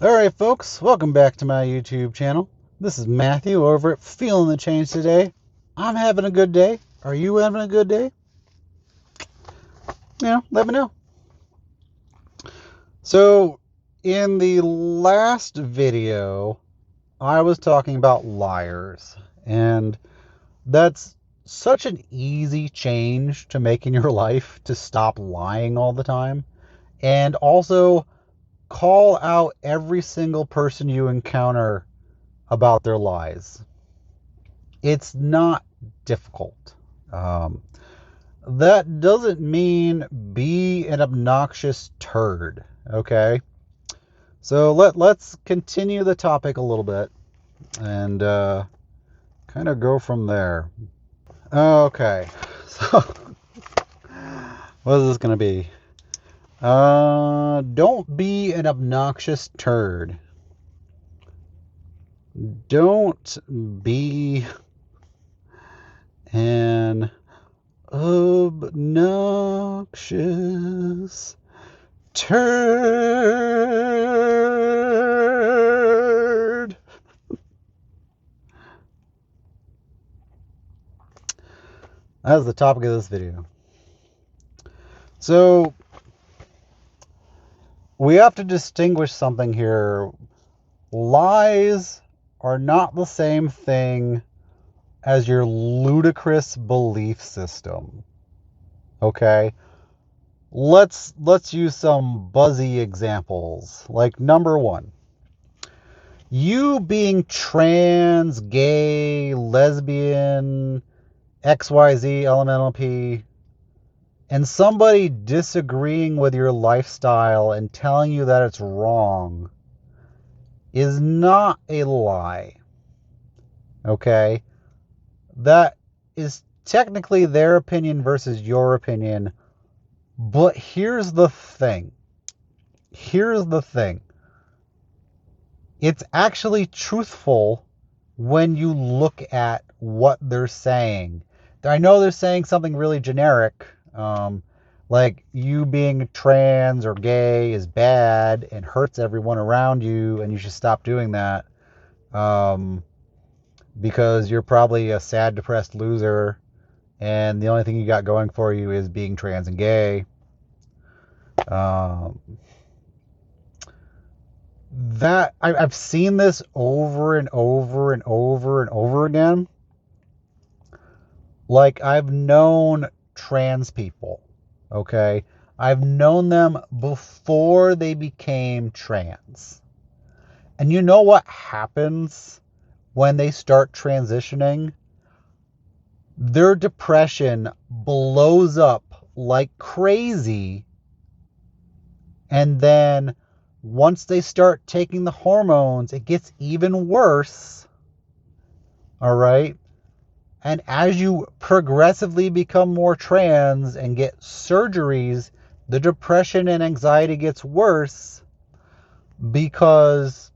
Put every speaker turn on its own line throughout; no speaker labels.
Alright folks, welcome back to my YouTube channel. This is Matthew over at Feeling the Change Today. I'm having a good day. Are you having a good day? Let me know. So, in the last video, I was talking about liars. And that's such an easy change to make in your life, to stop lying all the time. And also call out every single person you encounter about their lies. It's not difficult. Um, that doesn't mean be an obnoxious turd, okay? So let's continue the topic a little bit and kind of go from there. Okay, so what is this going to be? Don't be an obnoxious turd. Don't be an obnoxious turd. That's the topic of this video. So, we have to distinguish something here. Lies are not the same thing as your ludicrous belief system. Okay? Let's use some buzzy examples. Like number 1. You being trans, gay, lesbian, XYZ, elemental P, and somebody disagreeing with your lifestyle and telling you that it's wrong is not a lie. Okay? That is technically their opinion versus your opinion. But here's the thing. It's actually truthful when you look at what they're saying. I know they're saying something really generic, like you being trans or gay is bad and hurts everyone around you, and you should stop doing that, because you're probably a sad, depressed loser, and the only thing you got going for you is being trans and gay. That I've seen this over and over and over and over again. Like, I've known trans people, okay? I've known them before they became trans. And you know what happens when they start transitioning? Their depression blows up like crazy. And then once they start taking the hormones, it gets even worse. All right? And as you progressively become more trans and get surgeries, the depression and anxiety gets worse because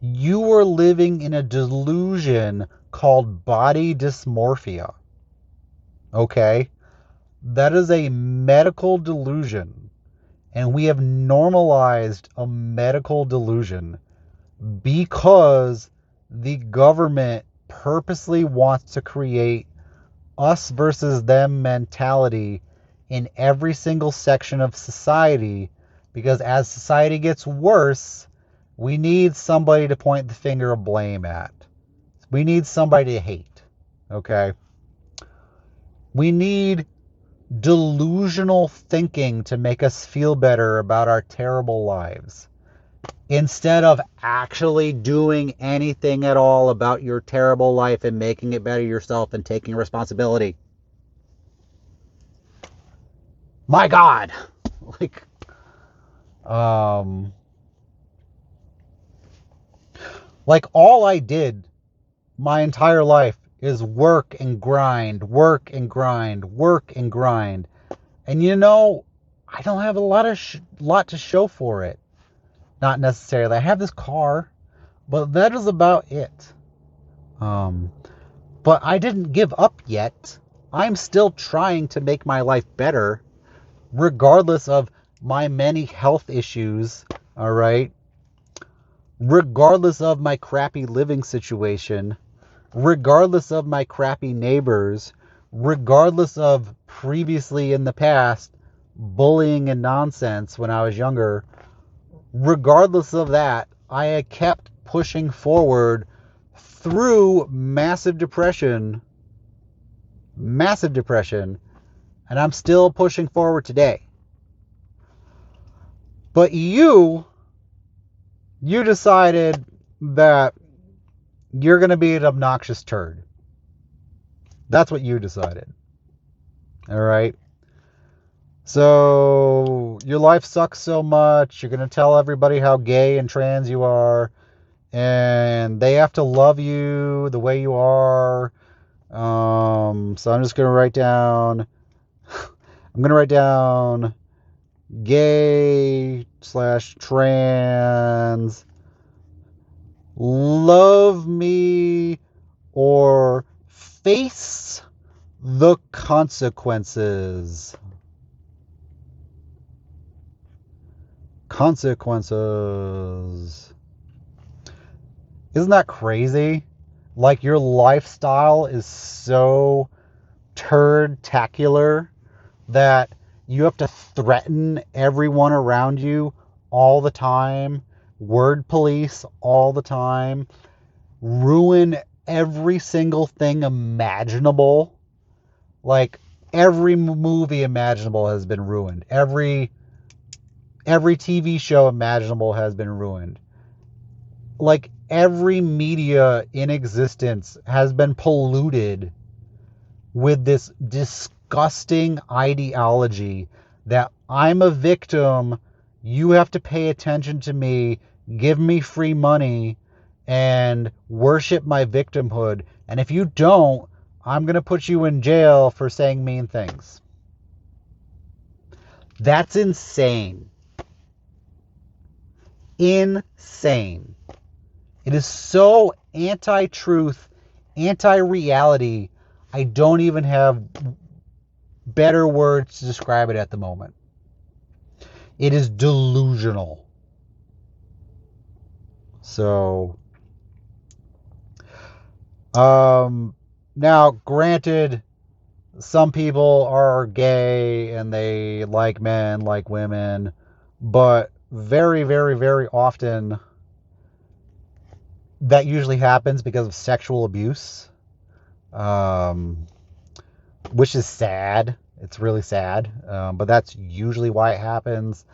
you were living in a delusion called body dysmorphia. Okay? That is a medical delusion. And we have normalized a medical delusion because the government purposely wants to create us versus them mentality in every single section of society, because as society gets worse, we need somebody to point the finger of blame at. We need somebody to hate. Okay? We need delusional thinking to make us feel better about our terrible lives, instead of actually doing anything at all about your terrible life and making it better yourself and taking responsibility. My God! Like, all I did my entire life is work and grind, work and grind, work and grind. And I don't have a lot to show for it. Not necessarily. I have this car, but that is about it. But I didn't give up yet. I'm still trying to make my life better, regardless of my many health issues, all right? regardless of my crappy living situation, regardless of my crappy neighbors, regardless of previously in the past bullying and nonsense when I was younger, regardless of that, I kept pushing forward through massive depression, and I'm still pushing forward today. But you decided that you're going to be an obnoxious turd. That's what you decided. All right. So your life sucks so much. You're going to tell everybody how gay and trans you are, and they have to love you the way you are. So I'm just going to write down. I'm going to write down gay slash trans. Love me or face the consequences. Consequences. Isn't that crazy? Like your lifestyle is so turd-tacular that you have to threaten everyone around you all the time, word police all the time, ruin every single thing imaginable. Like every movie imaginable has been ruined. Every TV show imaginable has been ruined. Like every media in existence has been polluted with this disgusting ideology that I'm a victim, you have to pay attention to me, give me free money, and worship my victimhood. And if you don't, I'm going to put you in jail for saying mean things. That's insane. Insane. It is so anti-truth, anti-reality. I don't even have better words to describe it at the moment. It is delusional. So, now, granted, some people are gay and they like men, like women, but very, very, very often that usually happens because of sexual abuse, um, which is sad. It's really sad, but that's usually why it happens.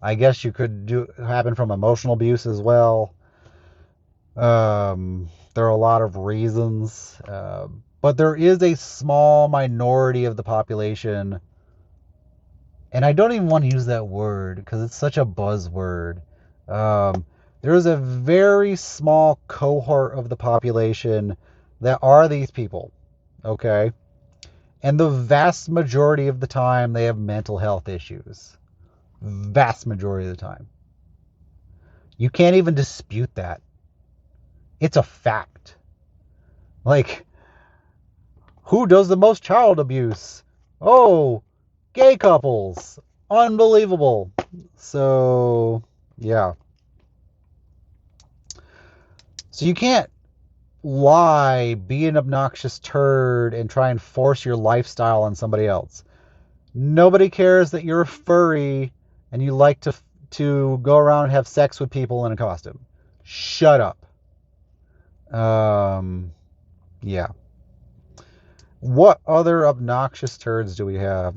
I guess you could do happen from emotional abuse as well. There are a lot of reasons, but there is a small minority of the population, and I don't even want to use that word because it's such a buzzword. Um, there is a very small cohort of the population that are these people, okay? And the vast majority of the time, they have mental health issues. Vast majority of the time. You can't even dispute that. It's a fact. Like, who does the most child abuse? Oh, gay couples. Unbelievable. So, yeah. So you can't lie, be an obnoxious turd, and try and force your lifestyle on somebody else. Nobody cares that you're a furry and you like to go around and have sex with people in a costume. Shut up. Yeah. What other obnoxious turds do we have?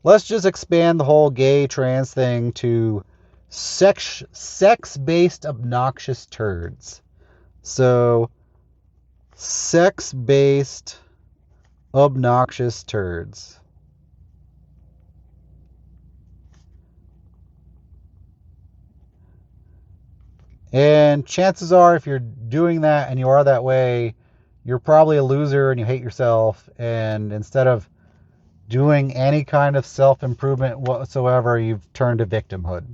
Let's just expand the whole gay trans thing to sex-based obnoxious turds. So, sex-based obnoxious turds. And chances are, if you're doing that and you are that way, you're probably a loser and you hate yourself. And instead of doing any kind of self-improvement whatsoever, you've turned to victimhood.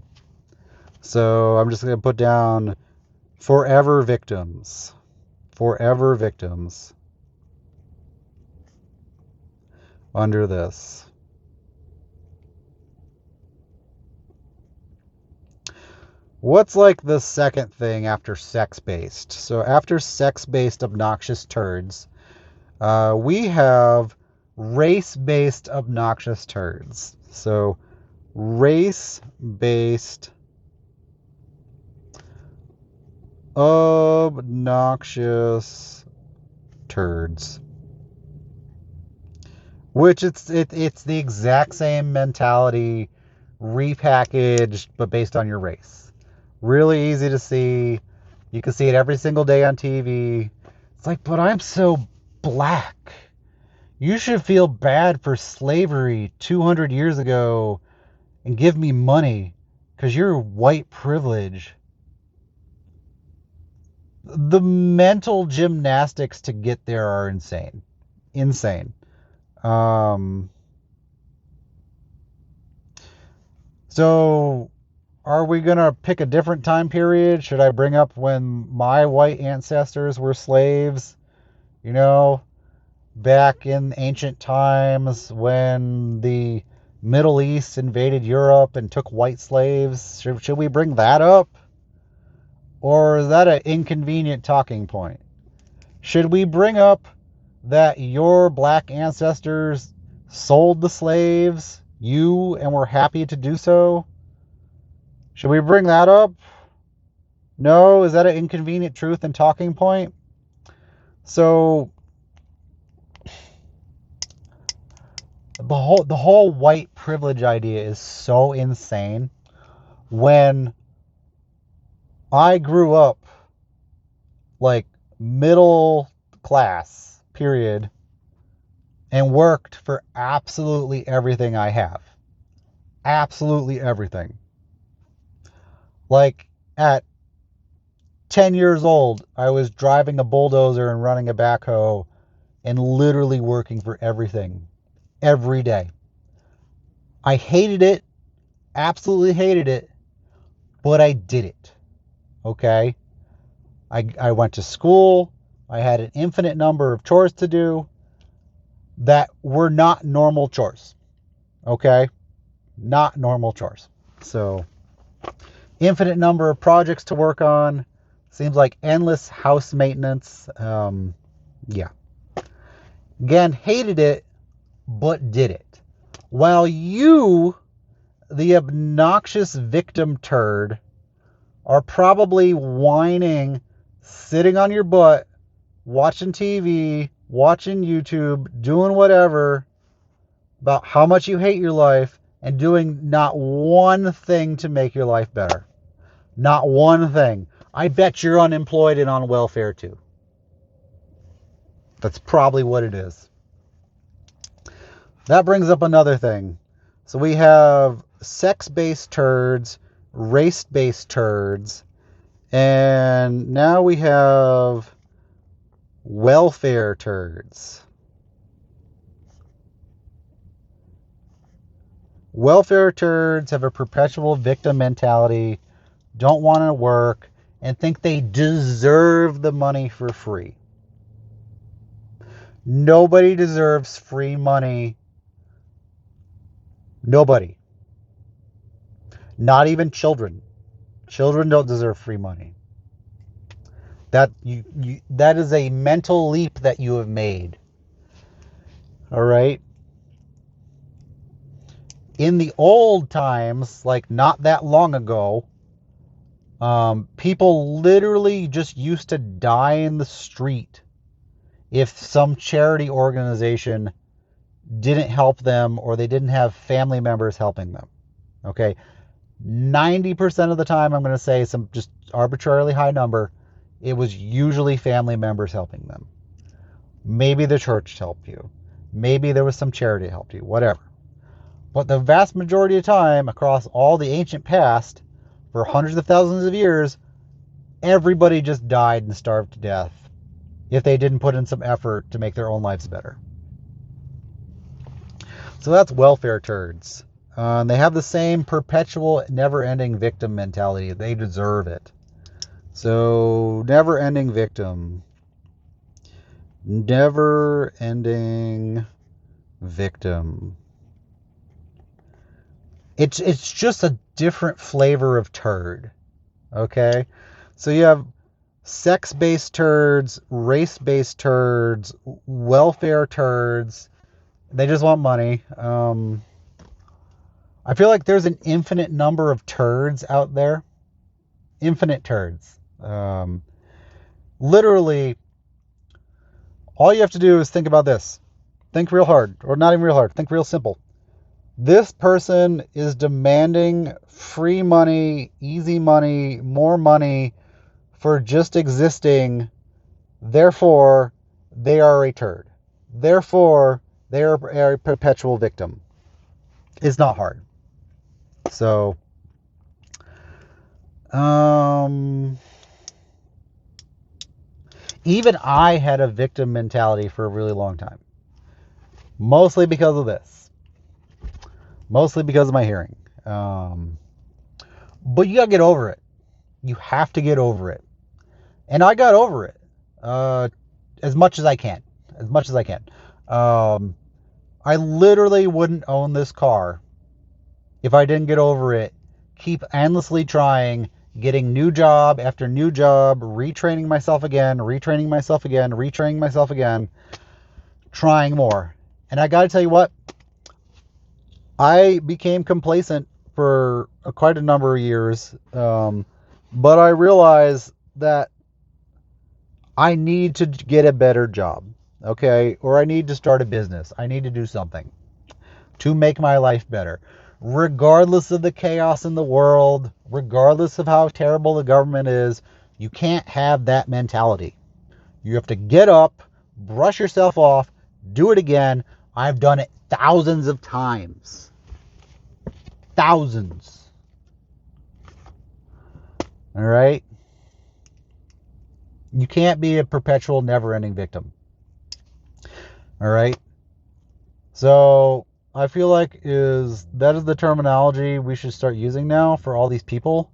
So I'm just going to put down forever victims. Forever victims under this. What's like the second thing after sex-based? So after sex-based obnoxious turds, we have race-based obnoxious turds. So race-based obnoxious turds, which it's the exact same mentality repackaged but based on your race. Really easy to see. You can see it every single day on TV. It's like, but I'm so black. You should feel bad for slavery 200 years ago and give me money because you're white privilege. The mental gymnastics to get there are insane. Insane. Um, so are we going to pick a different time period? Should I bring up when my white ancestors were slaves? You know, back in ancient times when the Middle East invaded Europe and took white slaves. Should we bring that up? Or is that an inconvenient talking point? Should we bring up that your black ancestors sold the slaves, you, and were happy to do so? Should we bring that up? No? Is that an inconvenient truth and talking point? So the whole white privilege idea is so insane. When I grew up like middle class, period, and worked for absolutely everything I have. Absolutely everything. Like at 10 years old, I was driving a bulldozer and running a backhoe and literally working for everything every day. I hated it, absolutely hated it, but I did it. Okay? I went to school. I had an infinite number of chores to do that were not normal chores. Okay? Not normal chores. So, infinite number of projects to work on. Seems like endless house maintenance. Yeah. Again, hated it, but did it. While you, the obnoxious victim turd, are probably whining, sitting on your butt, watching TV, watching YouTube, doing whatever about how much you hate your life and doing not one thing to make your life better. Not one thing. I bet you're unemployed and on welfare too. That's probably what it is. That brings up another thing. So we have sex-based turds, race-based turds, and now we have welfare turds. Welfare turds have a perpetual victim mentality, don't want to work, and think they deserve the money for free. Nobody deserves free money. Nobody. Not even children. Children don't deserve free money. That is a mental leap that you have made. All right? In the old times, like not that long ago, people literally just used to die in the street if some charity organization didn't help them or they didn't have family members helping them. Okay? 90% of the time, I'm going to say some just arbitrarily high number, it was usually family members helping them. Maybe the church helped you. Maybe there was some charity that helped you, whatever. But the vast majority of time, across all the ancient past, for hundreds of thousands of years, everybody just died and starved to death if they didn't put in some effort to make their own lives better. So that's welfare turds. They have the same perpetual, never-ending victim mentality. They deserve it. So, never-ending victim. Never-ending victim. It's just a different flavor of turd. Okay? So you have sex-based turds, race-based turds, welfare turds. They just want money. I feel like there's an infinite number of turds out there. Infinite turds. Literally, all you have to do is think about this. Think real hard, or not even real hard. Think real simple. This person is demanding free money, easy money, more money for just existing. Therefore, they are a turd. Therefore, they are a perpetual victim. It's not hard. So, even I had a victim mentality for a really long time. Mostly because of this. Mostly because of my hearing. But you gotta get over it. You have to get over it. And I got over it. As much as I can. As much as I can. I literally wouldn't own this car if I didn't get over it. Keep endlessly trying, getting new job after new job, retraining myself again, retraining myself again, retraining myself again, trying more. And I got to tell you what, I became complacent for quite a number of years, but I realized that I need to get a better job, okay? Or I need to start a business. I need to do something to make my life better. Regardless of the chaos in the world, regardless of how terrible the government is, you can't have that mentality. You have to get up, brush yourself off, do it again. I've done it thousands of times. Thousands. All right? You can't be a perpetual, never-ending victim. All right? So I feel like that is the terminology we should start using now for all these people.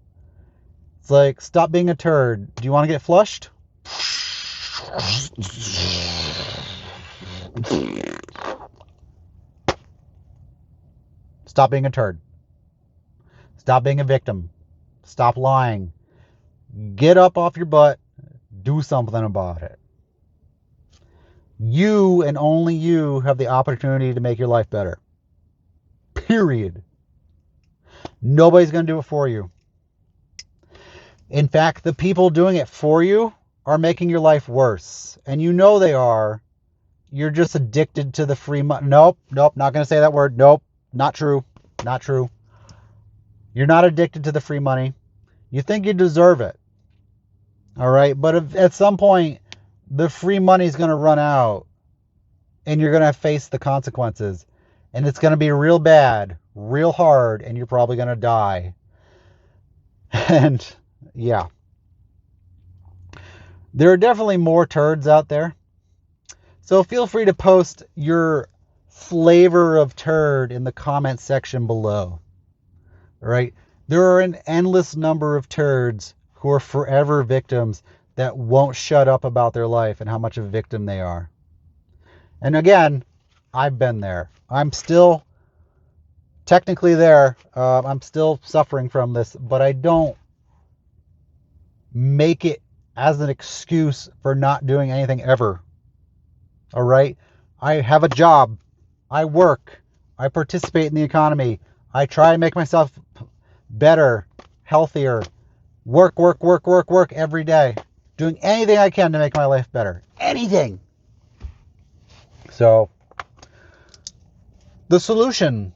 It's like, stop being a turd. Do you want to get flushed? Stop being a turd. Stop being a victim. Stop lying. Get up off your butt. Do something about it. You and only you have the opportunity to make your life better. Period. Nobody's going to do it for you. In fact, the people doing it for you are making your life worse. And you know they are. You're just addicted to the free money. Nope, not going to say that word. Nope, not true. Not true. You're not addicted to the free money. You think you deserve it. All right. But if at some point the free money is going to run out and you're going to face the consequences and it's going to be real bad, real hard, and you're probably going to die. And yeah, there are definitely more turds out there. So feel free to post your flavor of turd in the comment section below. All right. There are an endless number of turds who are forever victims that won't shut up about their life and how much of a victim they are. And again, I've been there. I'm still technically there. I'm still suffering from this, but I don't make it as an excuse for not doing anything ever. All right. I have a job. I work. I participate in the economy. I try and make myself better, healthier. Work every day. Doing anything I can to make my life better. Anything. So, the solution.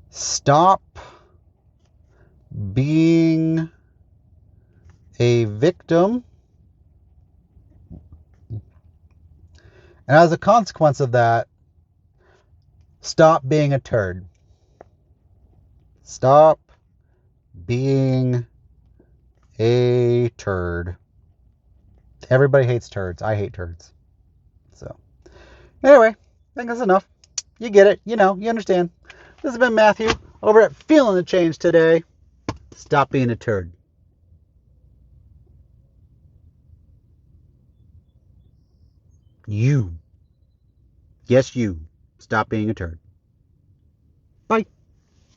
Stop being a victim. And as a consequence of that, stop being a turd. Stop being a turd. Everybody hates turds. I hate turds. So, anyway, I think that's enough. You get it. You know, you understand. This has been Matthew over at Feeling the Change today. Stop being a turd. You Yes, you. Stop being a turd. Bye.